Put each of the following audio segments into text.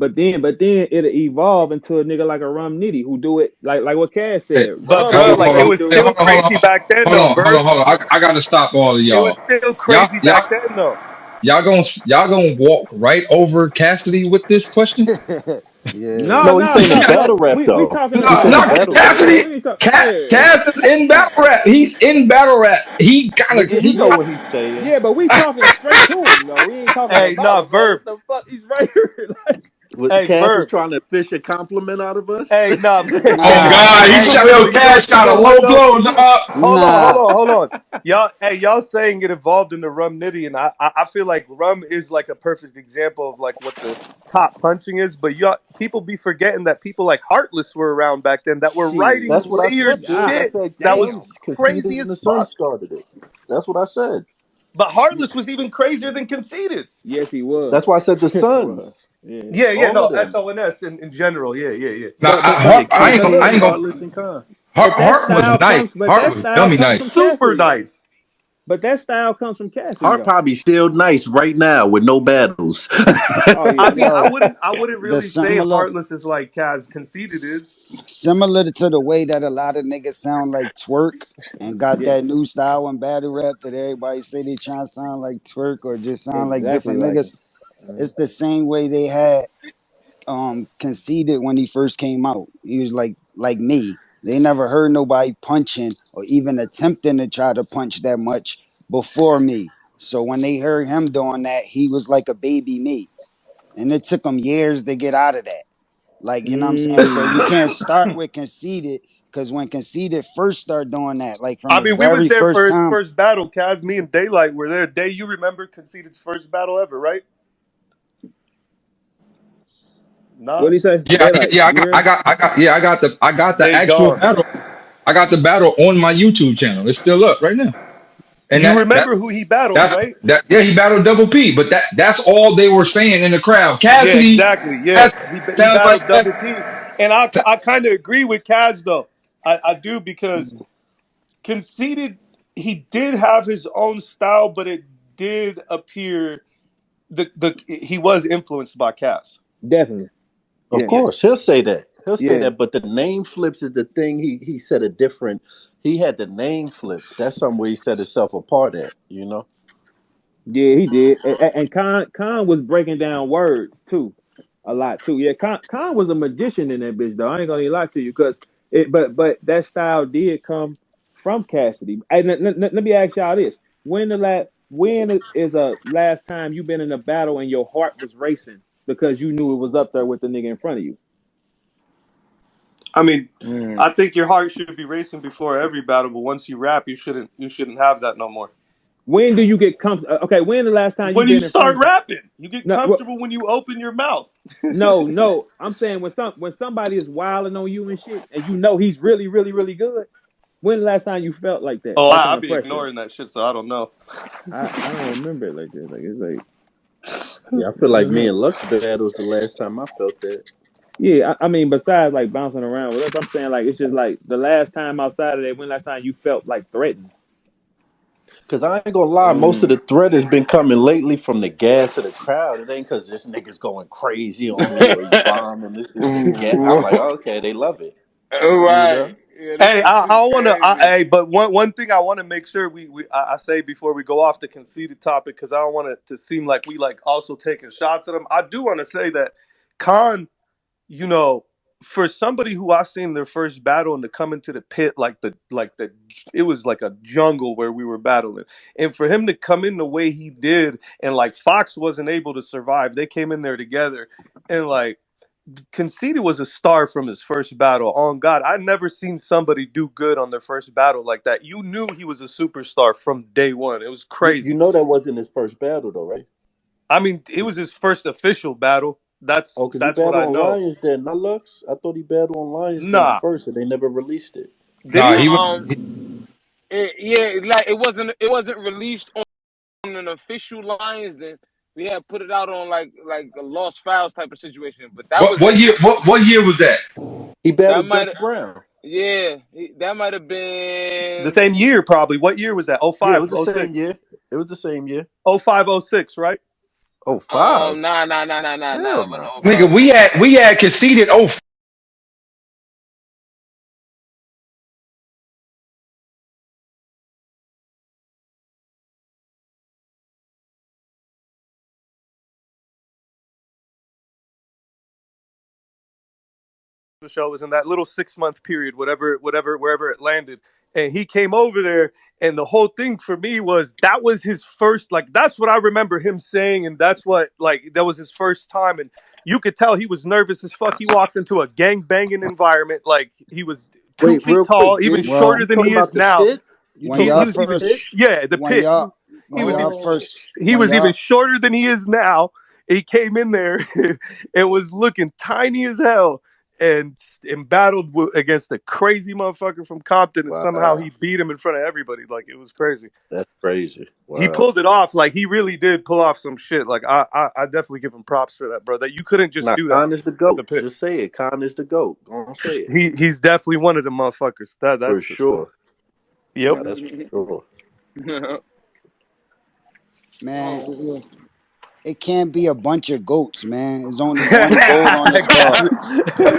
but then it'll evolve into a nigga like a Rum Nitty who do it like what Cass Hey, said. But Verb hey, bro, do hold it on, the like hold way it on. he was do Hey, it. still hold on, hold on, crazy back then, hold though. on, hold Verb, on, hold on. I gotta stop all of it was y'all. still Y'all, crazy y'all, back then, though. y'all gonna walk right over Cassidy with this question? Yeah. No, No, he's no, saying in no, battle no. rap We though. talking No, He's saying about in not battle rap. yeah. Cassidy. We ain't talk yeah. Cass is in battle rap. He's in battle rap. He kind of Nigga, he he. know Yeah, what he's saying. yeah, but we talking straight to him though. We ain't talking Hey, about nah, him. Like Verb. what the fuck? He's right here. Like, What Hey, Cass is Verb. trying to fish a compliment out of us? Hey, nah. Oh Nah, God, he Hey, shot but yo yo, Cash you shot a know what low though? blow. Dog. nah. Hold on. Y'all, hey, y'all saying it evolved into Rum Nitty, and I feel like Rum is like a perfect example of like what the top punching is. But y'all, people be forgetting that people like Heartless were around back then that were shit. writing That's what I layered said, dude. I shit said that was Damn. Sons, crazy Conceited and as the Sun fuck. started it. That's what I said. But Heartless was even crazier than Conceited. Yes, he was. That's why I said the Yes, he was. Sons. Yeah. Yeah, All of no, them. SONS in general, yeah. Now Yeah, I ain't gonna, I Conceited, ain't gonna. Heartless, and Con. Heart was nice. Heart That was style dummy comes nice. from Super Cassidy though. nice. But that style comes from Cassidy Heart though. probably still nice right now with no battles. Oh I yeah, mean, no. I wouldn't The really say similar Heartless is like Kaz Conceited is. similar to the way that a lot of niggas sound like twerk and got Yeah, that new style in battle rap that everybody say they trying to sound like twerk or just sound like exactly different like him. niggas. It's the same way they had Conceited when he first came out. He was like me. They never heard nobody punching or even attempting to try to punch that much before me. So when they heard him doing that, he was like a baby me. And it took him years to get out of that. Like, you know what I'm saying? So you Mm. can't start with Conceited because when Conceited first started doing that, like from I the mean, we was very there first for his time, first battle. Kaz, me and Daylyt were there. Day, you remember Conceited's first battle ever, right? What Nah, do you say? Yeah, Daylight. yeah. You hear me? I got the they actual gone. battle. I got the battle on my YouTube channel. It's still up right now. And You remember who he battled, that's right? that. Yeah, he battled Double P, but that's all they were saying in the crowd. Yeah, Cassidy, exactly. Yeah, Cassidy he sounds like battled that. Double P, and I kind of agree with Kaz though. I do because Conceited he did have his own style, but it did appear the he was influenced by Kaz. Definitely. Of Yeah. Yeah. course, he'll say that. He'll say Yeah. that. But the name flips is the thing. He said a different. He had the name flips. That's somewhere he set himself apart at. You know. Yeah, he did. And Khan was breaking down words too, a lot too. Yeah, Khan was a magician in that bitch though. I ain't gonna lie to you, cause but that style did come from Cassidy. Hey, let me ask y'all this: when is a last time you been in a battle and your heart was racing because you knew it was up there with the nigga in front of you? I mean, Mm. I think your heart should be racing before every battle, but once you rap, you shouldn't have that no more. When do you get comfortable? Okay, when the last time you When you been in start front? rapping, you get No, well, comfortable when you open your mouth. no, no. I'm saying when somebody is wilding on you and shit, and you know he's really, really, really good. When the last time you felt like that? Oh, That I kind will of be pressure. ignoring that shit, so I don't know. I don't remember it like that. Like it's like Yeah, I I feel don't like me remember. and Lux battles the last time I felt that. Yeah, I mean, besides like bouncing around with us, I'm saying like it's just like the last time outside of that. When last time you felt like threatened? Cause I ain't gonna lie, most of Mm. the threat has been coming lately from the gas of the crowd. It ain't cause this nigga's going crazy on me or he's bombing. This is the gas. I'm like, okay, they love it. You Right. know. Yeah, Hey, this is I want to. crazy. Hey, but one thing I want to make sure I say before we go off the conceited topic, because I don't want it to seem like we like also taking shots at him. I do want to say that Khan, you know, for somebody who I seen their first battle and to come into the pit like the it was like a jungle where we were battling, and for him to come in the way he did, and like Fox wasn't able to survive, they came in there together, and like Conceited was a star from his first battle. On God, I never seen somebody do good on their first battle like that. You knew he was a superstar from day one. It was You crazy. know that wasn't his first battle though, right? I mean, it was his first official battle. That's Oh, cause he that's what battled I on know. Lions Den, not Lux. I thought he battled on Lions Den Nah, first, and they never released it. did Nah, he? he was. Yeah, like it wasn't released on an official Lions. Then we had put it out on like a lost files type of situation. But that What was what year? What year was that? He that battled might Dutch Brown. yeah that might have The been same year, probably. What year was that? Oh Yeah, it 05, was the oh same six, year. It was the same year. oh five, oh six, right? Oh, 05? Nah. Hell It wasn't no. oh Nigga, 05. we had conceded. Oh, The show was in that little 6 month period, wherever it landed. And he came over there, and the whole thing for me was that was his first, like, that's what I remember him saying, and that's what, like, that was his first time. And you could tell he was nervous as fuck. He walked into a gang banging environment, like, he was two Wait, feet real quick, tall, even Jay. Well, shorter You than talking he is about the now. pit? You when talking He y'all about was the even, pit? first, yeah, the when pit. y'all, He when was y'all even, Oh first, he when was even y'all, shorter than he is now. He came in there and was looking tiny as hell, and battled against a crazy motherfucker from Compton, and somehow Wow, he beat him in front of everybody. Like, it was crazy. that's crazy. He Wow. pulled it off. Like, he really did pull off some shit. Like, I definitely give him props for that, bro. That you couldn't just Now, do that Khan is the at GOAT. the pit. Just say it. Khan is the GOAT. Go on, say it. He's definitely one of the motherfuckers. That's For for sure. sure. Yep. Now, that's for sure. man, oh, it can't be a bunch of goats, man. There's only one goat on the squad.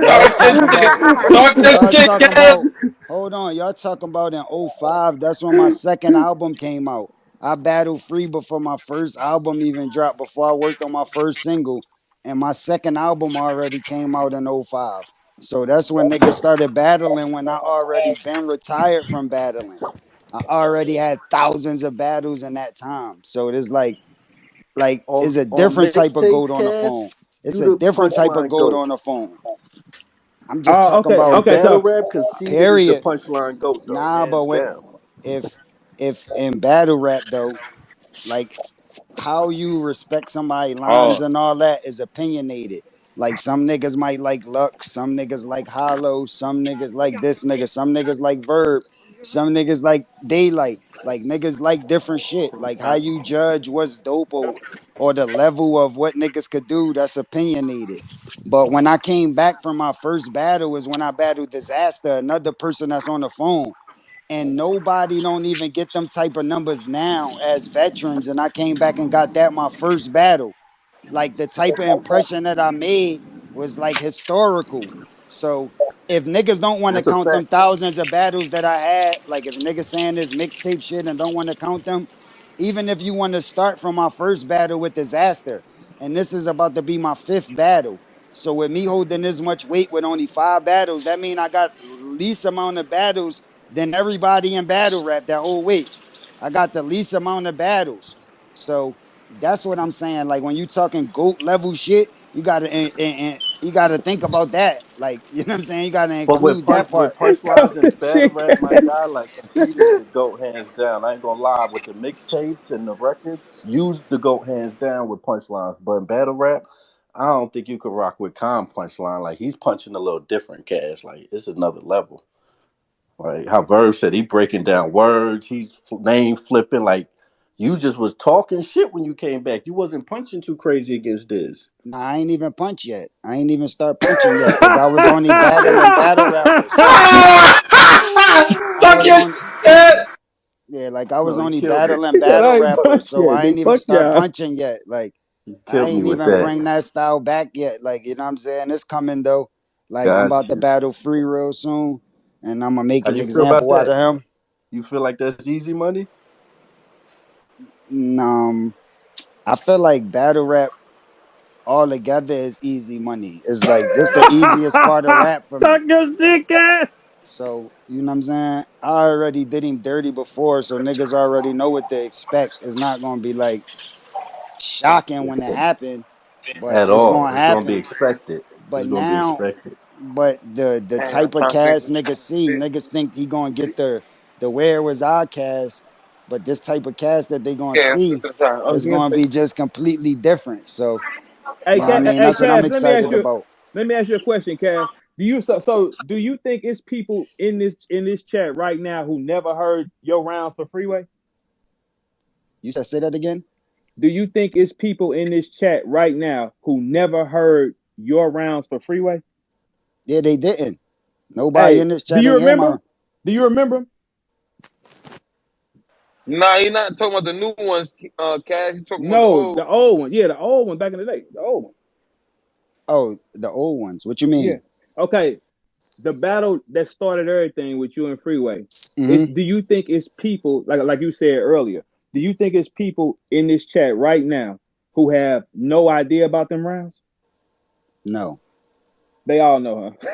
Y'all talk this talking shit. about Talk this y'all shit, talking guys. about hold on, y'all talking about in '05. That's when my second album came out. I battled free before my first album even dropped, before I worked on my first single. And my second album already came out in '05. So that's when niggas started battling, when I already been retired from battling. I already had thousands of battles in that time. So it is like On it's a on different type of goat mixtapes, on the Cass, phone. It's you a the different type of punchline goat GOAT. on the phone. I'm just talking Okay, about In okay. battle So rap, Conceited is the period. punchline GOAT, though, Nah, but hands down. if if in battle rap though, like how you respect somebody lines oh, and all that is opinionated. Like some niggas might like Luck, some niggas like Hollow, some niggas like this nigga, some niggas like Verb, some niggas like Daylyt. Like niggas like different shit. Like how you judge what's dope, or the level of what niggas could do, that's opinionated. But when I came back from my first battle is when I battled Disaster, another person that's on the phone, and nobody don't even get them type of numbers now as veterans. And I came back and got that my first battle. Like the type of impression that I made was like historical. So if niggas don't want to That's a count them fact. thousands of battles that I had, like if niggas saying this mixtape shit and don't want to count them, even if you want to start from my first battle with Disaster, and this is about to be my fifth battle. So with me holding this much weight with only 5 battles, that mean I got least amount of battles than everybody in battle rap that whole week. I got the least amount of battles. So that's what I'm saying. Like when you talking GOAT level shit, you gotta think about that. Like, you know what I'm saying? You gotta But include that with part. punchlines talk and this battle shit, rap, my guys. guy, like Conceited the GOAT hands down. I ain't gonna lie, with the mixtapes and the records, use the GOAT hands down with punchlines. But in battle rap, I don't think you could rock with Khan punchline. Like he's punching a little different, Cash. Like it's another level. Like how Verb said, he breaking down words, he's name flipping. Like you just was talking shit when you came back. You wasn't punching too crazy against this. Nah, I ain't even punch yet. I ain't even start punching yet because I was only battling battle rappers. I Talk was your on shit. Yeah, like I was No, he only killed it. battling He said, battle I ain't rappers, punch so yet. I They ain't even fuck start y'all. punching yet. Like He I killed me ain't with even that. bring that style back yet. Like, you know what I'm saying? It's coming though. Like I'm about Got to you. battle free real soon, and I'm gonna make How an do you feel about example out that? of him. You feel like that's easy money? Um, I feel like battle rap altogether is easy money. It's like this the easiest part of rap for Talk me. your shit, guys. So you know what I'm saying? I already did him dirty before, so niggas already know what to expect. It's not gonna be like shocking when it happened, but At it's all. gonna It's gonna be happen. expected. But It's gonna be now, expected. but the damn, I'm type of trying to think. cast niggas see, niggas think he gonna get the where was our cast, but this type of cast that they gonna Yeah, see that's right. I was is gonna gonna say, be just completely different. So Hey, you know what I mean? Hey, That's what I'm Cass. excited about. Let me ask you a question, Cass. Do you think it's people in this chat right now who never heard your rounds for Freeway? You said say that again? Do you think it's people in this chat right now who never heard your rounds for Freeway? Yeah, they didn't. Nobody Hey, in this do chat you ain't hear remember? my Do you remember? Nah, he not talking about the new ones, Cash. He talking about the No, old. the old one. Yeah, the old one back in the day. The old one. Oh, the old ones. What you Yeah. mean? Okay. The battle that started everything with you and Freeway. Hmm. Do you think it's people like you said earlier? Do you think it's people in this chat right now who have no idea about them rounds? No. They all know, huh?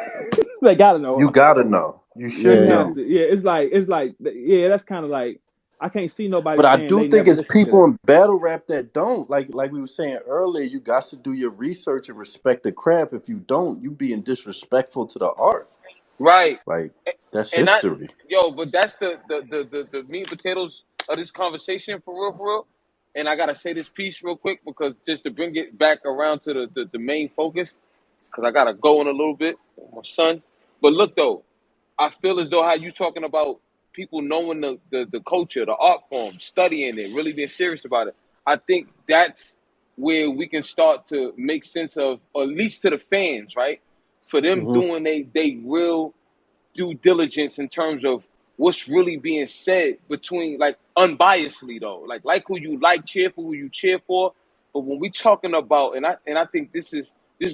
They gotta know, You huh? gotta know. You should You Yeah, have know. to. Yeah, it's like yeah, that's kind of like I can't see nobody But I saying do they think never it's listened to people that. in battle rap that don't. Like we were saying earlier, you got to do your research and respect the craft. If you don't, you being disrespectful to the art. Right. Like that's And I, history. yo, but that's the meat and potatoes of this conversation for real, for real. And I gotta say this piece real quick because just to bring it back around to the main focus, because I gotta go in a little bit with my son. But look though, I feel as though how you talking about people knowing the culture, the art form, studying it, really being serious about it. I think that's where we can start to make sense of, or at least to the fans, right? For them Hmm. doing they real due diligence in terms of what's really being said between like unbiasedly though. Like who you like, cheer for who you cheer for. But when we talking about and I think this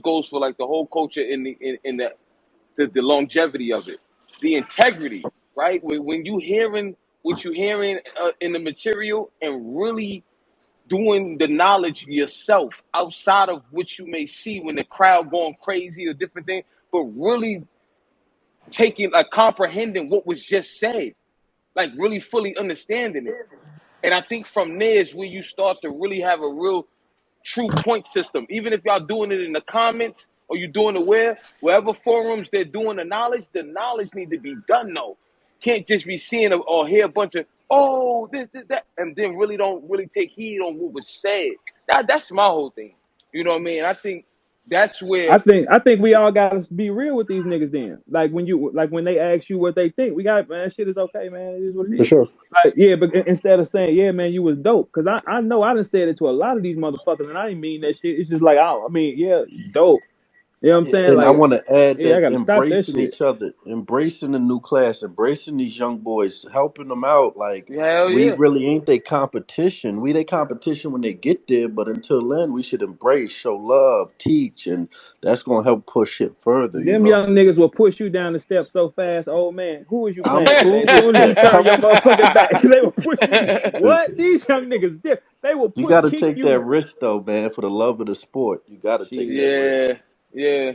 goes for like the whole culture in the longevity of it, the integrity, right? When you hearing what you hearing in the material and really doing the knowledge yourself outside of what you may see when the crowd going crazy or different things, but really taking like comprehending what was just said, like really fully understanding it. And I think from there is where you start to really have a real true point system. Even if y'all doing it in the comments or you doing it wherever forums they're doing the knowledge need to be done though. Can't just be seeing or hear a bunch of this that and then really don't really take heed on what was said. That's my whole thing. You know what I mean? I think that's where I think we all gotta be real with these niggas then. Like when they ask you what they think, we got man, shit is okay, man. It is what it For is. sure. Like yeah, but instead of saying yeah, man, you was dope, because I know I done said it to a lot of these motherfuckers, and I didn't mean that shit. It's just like I mean yeah, dope. You know what I'm Yeah, saying? and I Like want to add yeah, I that gotta stop that embracing shit. each other, embracing the new class, embracing these young boys, helping them out. Like hell we yeah. really ain't their competition. We their competition when they get there, but until then, we should embrace, show love, teach, and that's gonna help push it further. You Them know, young niggas will push you down the steps so fast, old man. Who was you I'm playing, cool man? As with soon as you that. turn Come, your motherfucking back, they will push you. What? These young niggas dip. They will you got to kick take that you. risk though, man, for the love of the sport. You got to take that Shit. Yeah, risk. yeah.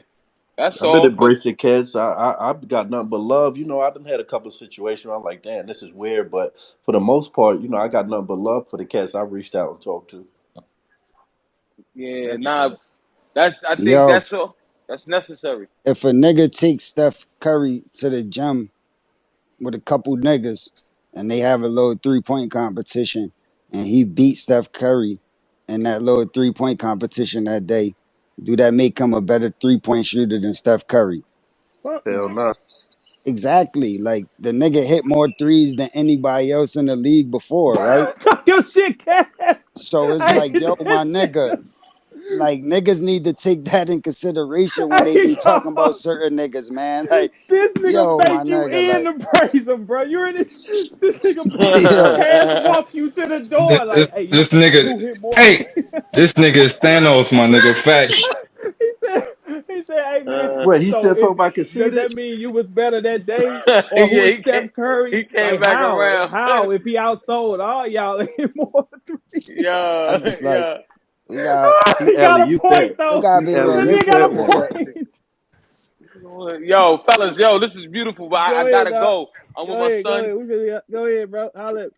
That's I've been all. But embracing kids. I've got nothing but love. You know, I've been had a couple of situations where I'm like, damn, this is weird. But for the most part, you know, I got nothing but love for the cats I've reached out and talked to. yeah, That's nah. dope. I think yo, that's all. That's necessary. if a nigga takes Steph Curry to the gym with a couple niggas and they have a little 3 point competition and he beats Steph Curry in that little 3 point competition that day, do that make him a better 3 point shooter than Steph Curry? Fuck Hell no. no. Exactly. Like the nigga hit more threes than anybody else in the league before, right? Talk your shit, Cass. So it's Hey, like, yo, my nigga, like niggas need to take that in consideration when they hey, be talking about yo. certain niggas, man. Like, This nigga yo, my thanked you nigga, in like, to praise him, bro. You in this nigga yo, Cass walks you to the door like, hey, This yo, nigga, who hit more? hey, this nigga is Thanos, my nigga. Facts. he said, he said, hey man, Wait, he so still if talking about does conceited? that mean you was better that day? Or who Yeah, is Steph Curry? he came Like back how? around. How if he outsold all y'all in more three? I'm Yeah, just like, yeah. we got He He got a alley oop point that. we though. gotta He be The alley oop nigga got that realistic a with one. it. point. Yo, fellas, yo, this is beautiful, but Go I ahead, gotta dog. go. I'm with my Go son. ahead. Go ahead, bro. Holla.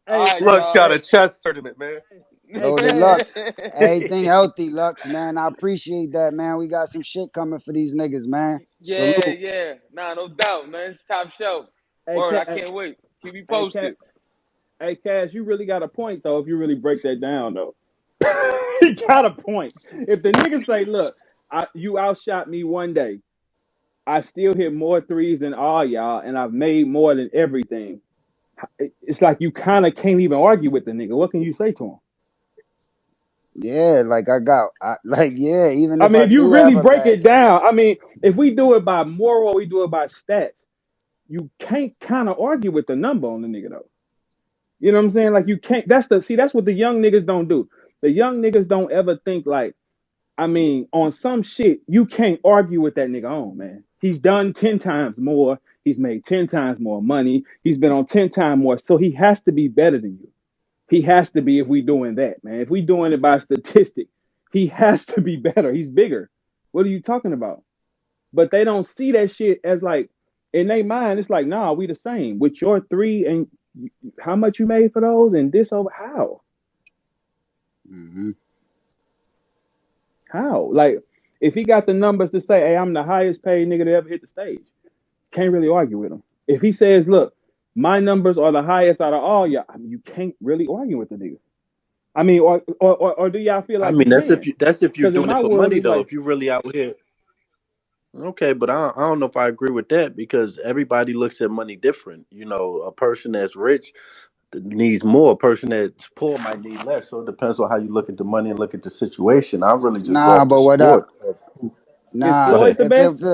Hey, All right, hey, Lux y'all. got hey, a chess tournament, man. hey, Yo, the Cash. Lux, everything healthy, Lux, man. I appreciate that, man. We got some shit coming for these niggas, man. Yeah, Salute. yeah. Nah, no doubt, man. It's top shelf. Hey, Word, I Hey, can't wait. Keep me hey, Cash. posted. Hey, Cash. You really got a point though. If you really break that down though, he got a point. If the nigga say, "Look, you outshot me one day. I still hit more threes than all y'all, and I've made more than everything." It's like you kind of can't even argue with the nigga. What can you say to him? Yeah, like like, yeah, even I if mean, I if you do really have a break bad it game. down, I mean, if we do it by moral, we do it by stats. You can't kind of argue with the number on the nigga though. You know what I'm saying? Like you can't. That's what the young niggas don't do. The young niggas don't ever think like, I mean, on some shit, you can't argue with that nigga on, man. He's done 10 times more. He's made 10 times more money. He's been on 10 times more. So he has to be better than you. He has to be if we doing that, man. If we doing it by statistic, he has to be better. He's bigger. What are you talking about? But they don't see that shit as like, in their mind, it's like, nah, we the same. With your three and how much you made for those and this over how? Hmm. How? Like, if he got the numbers to say, hey, I'm the highest paid nigga to ever hit the stage, can't really argue with him. If he says, look, my numbers are the highest out of all y'all, I mean, you can't really argue with the nigga. I mean, or do y'all feel I like you mean, can? that's if you're Because in doing it my for world, money it's though. like, If you really out here, okay, but I don't know if I agree with that because everybody looks at money different. You know, a person that's rich needs more. A person that's poor might need less. So it depends on how you look at the money and look at the situation. I really just go Nah, off the but what I sport. is Nah, Go Floyd ahead. the best?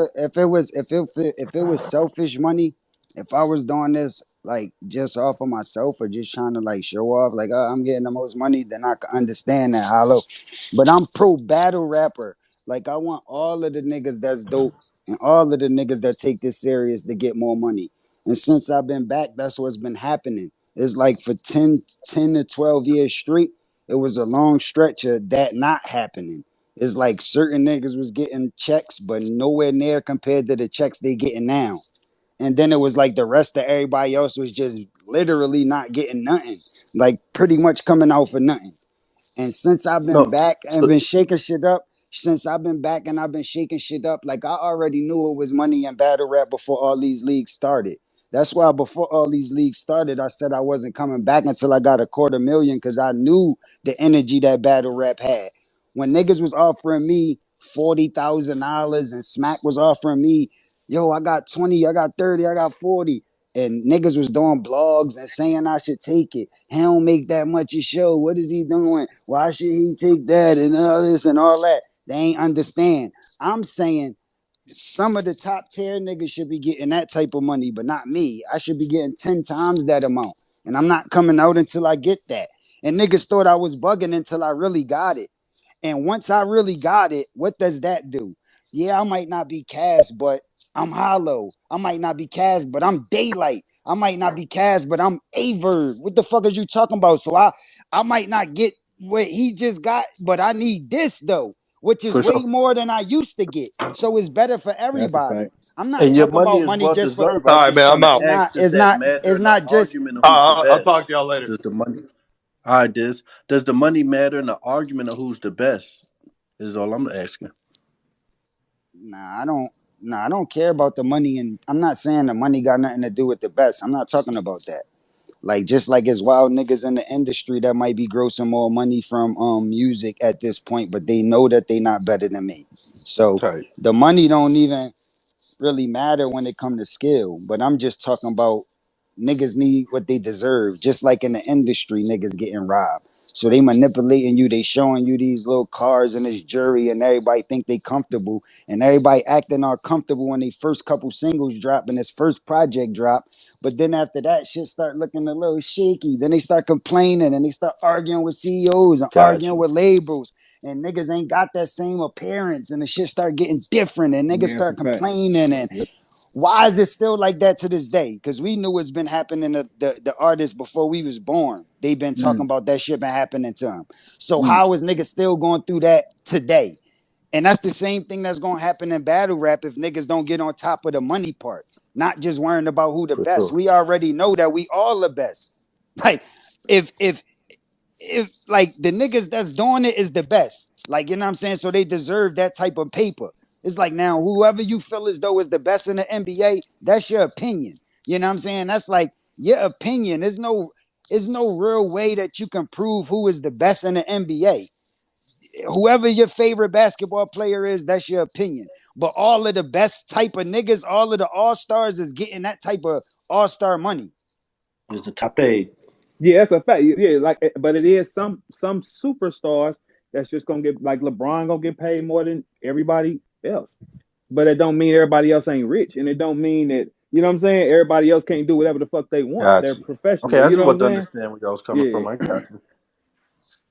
if it was selfish money, if I was doing this like just off of myself or just trying to like show off, like I'm getting the most money, then I can understand that hollow. But I'm pro battle rapper. Like I want all of the niggas that's dope and all of the niggas that take this serious to get more money. And since I've been back, that's what's been happening. It's like for 10 to 12 years straight, it was a long stretch of that not happening. It's like certain niggas was getting checks, but nowhere near compared to the checks they getting now. And then it was like the rest of everybody else was just literally not getting nothing. Like pretty much coming out for nothing. And since I've been No. back and So been shaking shit up, since I've been back and I've been shaking shit up, like I already knew it was money in battle rap before all these leagues started. That's why before all these leagues started, I said I wasn't coming back until I got a 250,000 because I knew the energy that battle rap had. When niggas was offering me $40,000 and Smack was offering me, yo, I got 20, I got 30, I got 40 and niggas was doing blogs and saying I should take it. He don't make that much a show. What is he doing? Why should he take that and all this and all that? They ain't understand. I'm saying some of the top tier niggas should be getting that type of money, but not me. I should be getting 10 times that amount. And I'm not coming out until I get that. And niggas thought I was bugging until I really got it. And once I really got it, what does that do? Yeah, I might not be Cass, but I'm hollow. I might not be Cass, but I'm Daylyt. I might not be Cass, but I'm a Verb. What the fuck are you talking about? So I might not get what he just got, but I need this though, which is for way sure. more than I used to get. So it's better for That's a everybody. fact. I'm not And your talking money about is money well just for deserved. All I'm right, just man. trying I'm to out. ask, does that matter it's in the not just argument of who's the I'll talk to best? y'all later. Does the money all right, does the money matter in the argument of who's the best? Is all I'm asking. nah, I don't I don't care about the money and I'm not saying the money got nothing to do with the best. I'm not talking about that. Like just like it's wild niggas in the industry that might be grossing more money from music at this point, but they know that they not better than me. So Right. the money don't even really matter when it come to skill. But I'm just talking about niggas need what they deserve. Just like in the industry, niggas getting robbed. So they manipulating you. They showing you these little cars and this jury, and everybody think they comfortable, and everybody acting all comfortable when they first couple singles drop and this first project drop. But then after that, shit start looking a little shaky. Then they start complaining and they start arguing with CEOs and Got arguing you. with labels and niggas ain't got that same appearance and the shit start getting different and niggas Yeah, that's a start fact. complaining and why is it still like that to this day? Because we knew it's been happening to the artists before we was born. They've been talking Mm, about that shit been happening to them. So mm. how is niggas still going through that today? And that's the same thing that's gonna happen in battle rap if niggas don't get on top of the money part. Not just worrying about who the For best. sure. We already know that we all the best. Like if like the niggas that's doing it is the best. Like, you know what I'm saying? So they deserve that type of paper. It's like now, whoever you feel as though is the best in the NBA, that's your opinion. You know what I'm saying? That's like your opinion. There's no real way that you can prove who is the best in the NBA. Whoever your favorite basketball player is, that's your opinion. But all of the best type of niggas, all of the all-stars is getting that type of all-star money. Is the top paid? Yeah, that's a fact. Yeah, like, but it is some superstars that's just gonna get like LeBron gonna get paid more than everybody else. But it don't mean everybody else ain't rich, and it don't mean that. You know what I'm saying? Everybody else can't do whatever the fuck they want. They're Got you. Okay, professional. I You just know what I'm want to saying? understand where y'all was coming Yeah. from. I got you.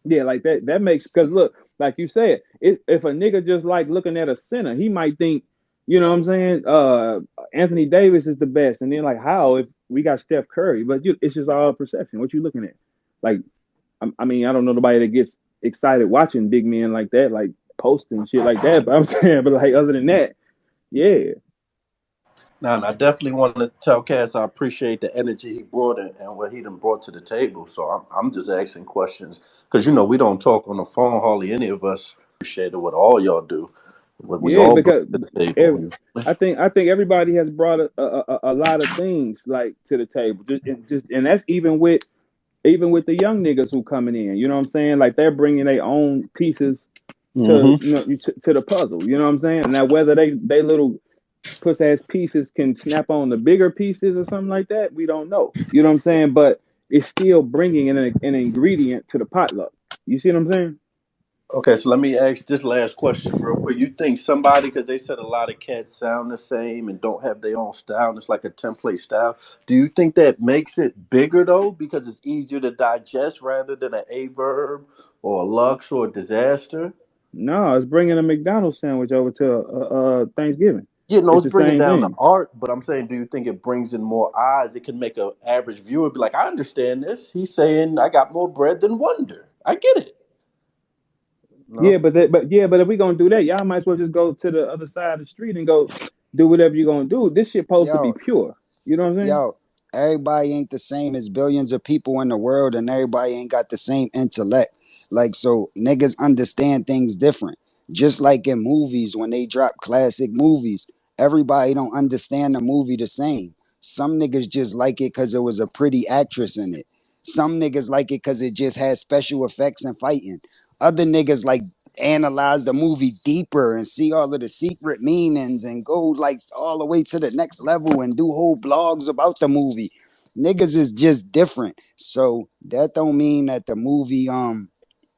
Yeah, like that. That makes because look, like you said, if a nigga just like looking at a center, he might think, you know what I'm saying? Anthony Davis is the best, and then like how if we got Steph Curry, but it's just all perception. What you looking at? Like, I mean, I don't know nobody that gets excited watching big men like that, like posting shit like that. But I'm saying, but like other than that, yeah, Now, and I definitely want to tell Cass I appreciate the energy he brought and what he done brought to the table. So I'm just asking questions because we don't talk on the phone hardly any of us. Appreciate what all y'all do, what we yeah, all bring because to the table. every, I think everybody has brought a lot of things like to the table. Just and that's even with the young niggas who coming in. You know what I'm saying? Like they're bringing their own pieces to Mm-hmm. to the puzzle. You know what I'm saying? Now whether they little puss ass pieces can snap on the bigger pieces or something like that, we don't know. You know what I'm saying? But it's still bringing an ingredient to the potluck. You see what I'm saying? Okay, so let me ask this last question real quick. You think somebody, because they said a lot of cats sound the same and don't have their own style, and it's like a template style. Do you think that makes it bigger though, because it's easier to digest rather than an A verb or a lux or a disaster? No, it's bringing a McDonald's sandwich over to Thanksgiving. It's It's the bringing same down the thing. art, but I'm saying, do you think it brings in more eyes? It can make an average viewer be like, I understand this. He's saying I got more bread than wonder. I get it. Yeah, No? but if we gonna do that, y'all might as well just go to the other side of the street and go do whatever you're gonna do. This shit supposed to be Yo, pure. You know what I'm saying? yo, everybody ain't the same. There's billions of people in the world, and everybody ain't got the same intellect. Like, so niggas understand things different. Just like in movies, when they drop classic movies, everybody don't understand the movie the same. Some niggas just like it because it was a pretty actress in it. Some niggas like it because it just has special effects and fighting. Other niggas like analyze the movie deeper and see all of the secret meanings and go like all the way to the next level and do whole blogs about the movie. Niggas is just different. So that don't mean that the movie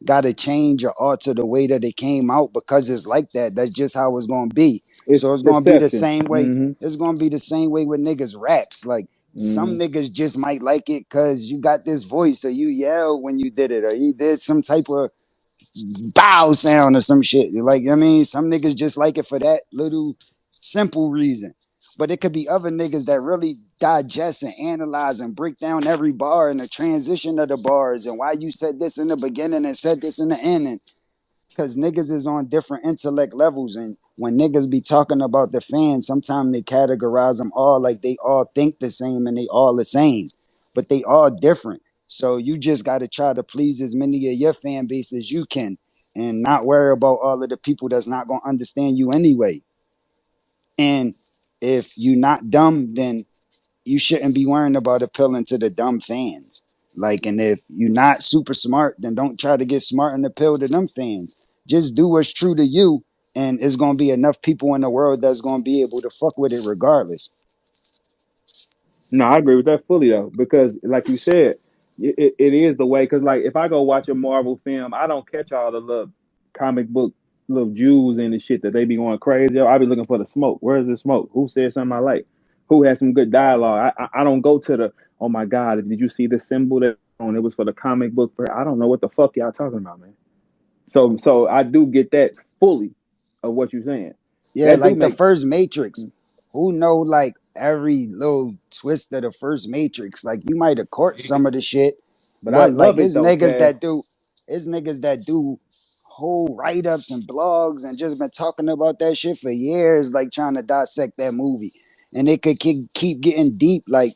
gotta change or alter the way that it came out because it's like that. That's just how it's gonna be. It's So it's gonna be the perception. same way. Mm-hmm. It's gonna be the same way with niggas raps. Like some Mm-hmm. niggas just might like it cause you got this voice or you yelled when you did it or you did some type of bow sound or some shit. Like, I mean, some niggas just like it for that little simple reason. But it could be other niggas that really digest and analyze and break down every bar and the transition of the bars and why you said this in the beginning and said this in the end. And because niggas is on different intellect levels. And when niggas be talking about the fans, sometimes they categorize them all like they all think the same and they all the same, but they all different. So you just got to try to please as many of your fan base as you can and not worry about all of the people that's not going to understand you anyway. And if you're not dumb, then you shouldn't be worrying about appealing to the dumb fans. Like, and if you're not super smart, then don't try to get smart and appeal to them fans. Just do what's true to you, and it's gonna be enough people in the world that's gonna be able to fuck with it regardless. No, I agree with that fully though, because like you said, it is the way. Because like if I go watch a Marvel film, I don't catch all the little comic book little Jews and the shit that they be going crazy. I be looking for the smoke. Where's the smoke? Who said something I like? Who has some good dialogue? I don't go to the oh my god, did you see the symbol that on it was for the comic book? For I don't know what the fuck y'all talking about, man. So I do get that fully of what you're saying. Yeah, That do like the make, first Matrix. Who know like every little twist of the first Matrix? Like you might have caught some of the shit, but I but like love it though, Cass. it's niggas that do whole write ups and blogs and just been talking about that shit for years, like trying to dissect that movie. And it could keep getting deep, like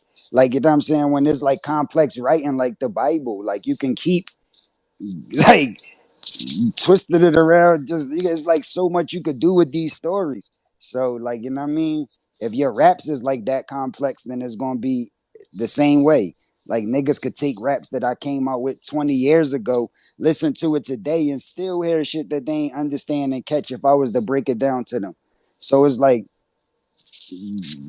you know what I'm saying, when it's like complex writing like the Bible, like you can keep like twisted it around. Just it's like so much you could do with these stories. So like you know what I mean. If your raps is like that complex, then it's gonna be the same way. Like niggas could take raps that I came out with 20 years ago, listen to it today, and still hear shit that they ain't understand and catch if I was to break it down to them. So it's like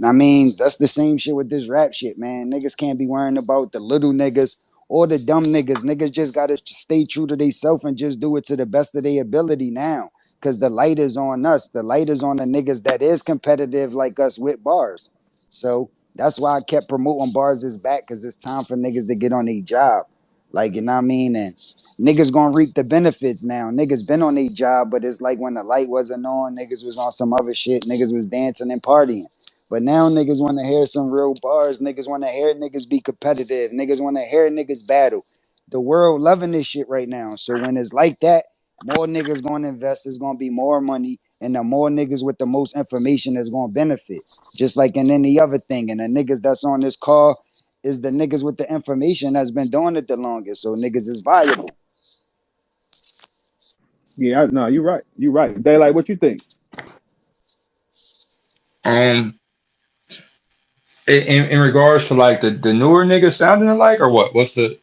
I mean, that's the same shit with this rap shit, man. Niggas can't be worrying about the little niggas or the dumb niggas. Niggas just gotta stay true to themselves and just do it to the best of their ability now. Cause the light is on us. The light is on the niggas that is competitive like us with bars. So That's why I kept promoting bars is back, because it's time for niggas to get on their job. Like, you know what I mean? And niggas gonna reap the benefits now. Niggas been on their job, but it's like when the light wasn't on, niggas was on some other shit. Niggas was dancing and partying. But now niggas want to hear some real bars. Niggas want to hear niggas be competitive. Niggas want to hear niggas battle. The world loving this shit right now. So when it's like that, more niggas gonna invest. It's gonna be more money, and the more niggas with the most information is gonna benefit. Just like in any other thing. And the niggas that's on this call is the niggas with the information that's been doing it the longest. So niggas is valuable. Yeah, no, you're right. You're right. Daylight, what you think? Um, in regards to like the newer niggas sounding alike or what? What's the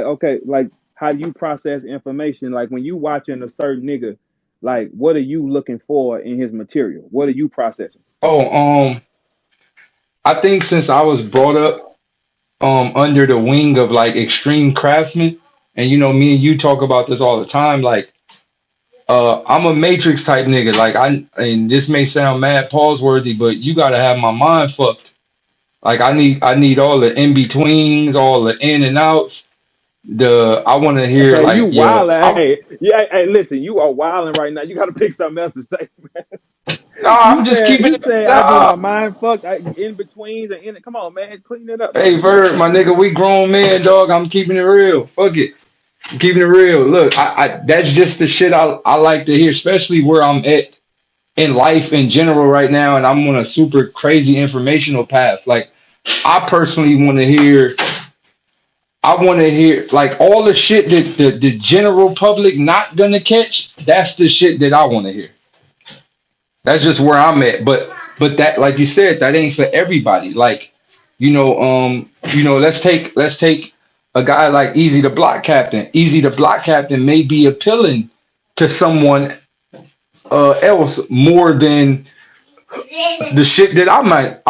Okay, like how do you process information? Like when you watching a certain nigga, like what are you looking for in his material? What are you processing? oh I think since I was brought up under the wing of like extreme craftsmen, and you know me and you talk about this all the time, like I'm a matrix type nigga. Like and this may sound mad pause worthy, but you gotta have my mind fucked. Like I need all the in betweens, all the in and outs. I want to hear Hey, you like wildin'. Hey, yeah, hey, listen, you are wilding right now. You got to pick something else to say. nah, I'm just keeping You it. said I need my Nah, mind fucked in betweens and in it. Come on, man, clean it up, hey man. Come on, Verb, my man. nigga, we grown men, dog. I'm keeping it real. Fuck it, I'm keeping it real. Look, I that's just the shit I like to hear, especially where I'm at in life in general right now, and I'm on a super crazy informational path. Like I personally want to hear. I want to hear like all the shit that the general public not gonna catch. That's the shit that I want to hear. That's just where I'm at. But that like you said, that ain't for everybody. Like, let's take a guy like Easy the Block Captain. Easy the Block Captain may be appealing to someone else more than the shit that I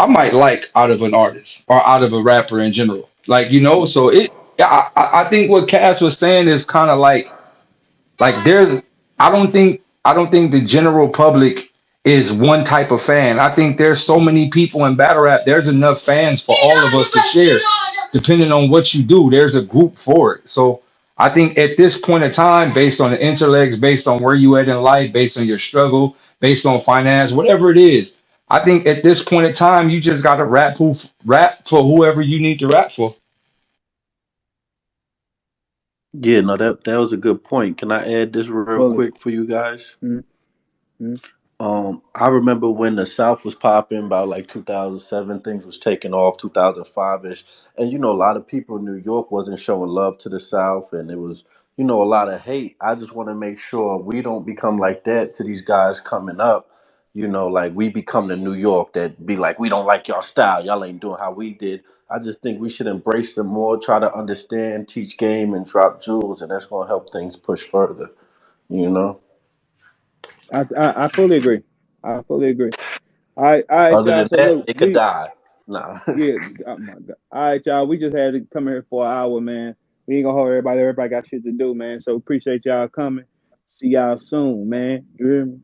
might like out of an artist or out of a rapper in general. Like, so I think what Cass was saying is kind of like there's I don't think the general public is one type of fan. I think there's so many people in battle rap. There's enough fans for all of us to share. Depending on what you do, there's a group for it. So I think at this point in time, based on the intellects, based on where you at in life, based on your struggle, based on finance, whatever it is, I think at this point in time, you just got to rap for whoever you need to rap for. Yeah, no, that was a good point. Can I add this real Fully. quick for you guys? Mm-hmm. I remember when the South was popping about like 2007, things was taking off 2005ish, and a lot of people in New York wasn't showing love to the South, and it was a lot of hate. I just want to make sure we don't become like that to these guys coming up. Like we become the New York that be like, we don't like y'all style, y'all ain't doing how we did. I just think we should embrace them more, try to understand, teach game, and drop jewels, and that's gonna help things push further. You know. I fully agree. I fully agree. All right, Other y'all. than So that, look, it could we die. Nah. yeah. Oh my God. All right, y'all. We just had to come here for an hour, man. We ain't gonna hold everybody. Everybody got shit to do, man. So appreciate y'all coming. See y'all soon, man. You hear me?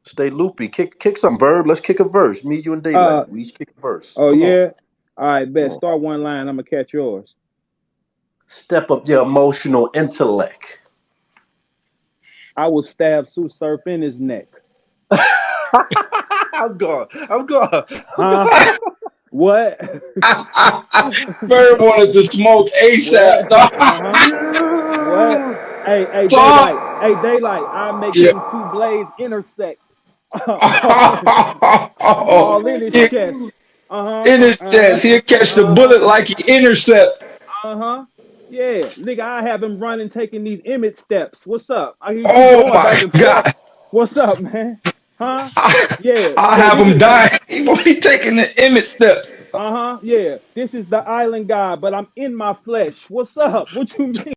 Stay loopy. Kick some verb. Let's kick a verse. Me, you, and Uh Daylight. We each kick a verse. oh Come on. yeah. All right, Come bet. on. Start one line. I'm gonna catch yours. Step up your emotional intellect. I will stab Sue Surf in his neck. I'm gone. I'm gone. I'm Huh? gone. What? Bird wanted to smoke What? ASAP. Uh-huh. What? Hey, Daylight. Talk. Hey, Daylight. I make Yeah. them two blades intersect. All in his Yeah, chest. Uh-huh. in his Uh-huh. chest, he'll catch the Uh-huh. bullet like he intercept. Uh-huh. Yeah. Nigga, I have him running, taking these image steps. What's up? I hear you Oh going back my and forth. God. What's up, man? Huh? I, Yeah. I Yeah, have this him is dying. He won't be taking the image steps. uh-huh. Yeah. This is the island guy, but I'm in my flesh. What's up? What you mean?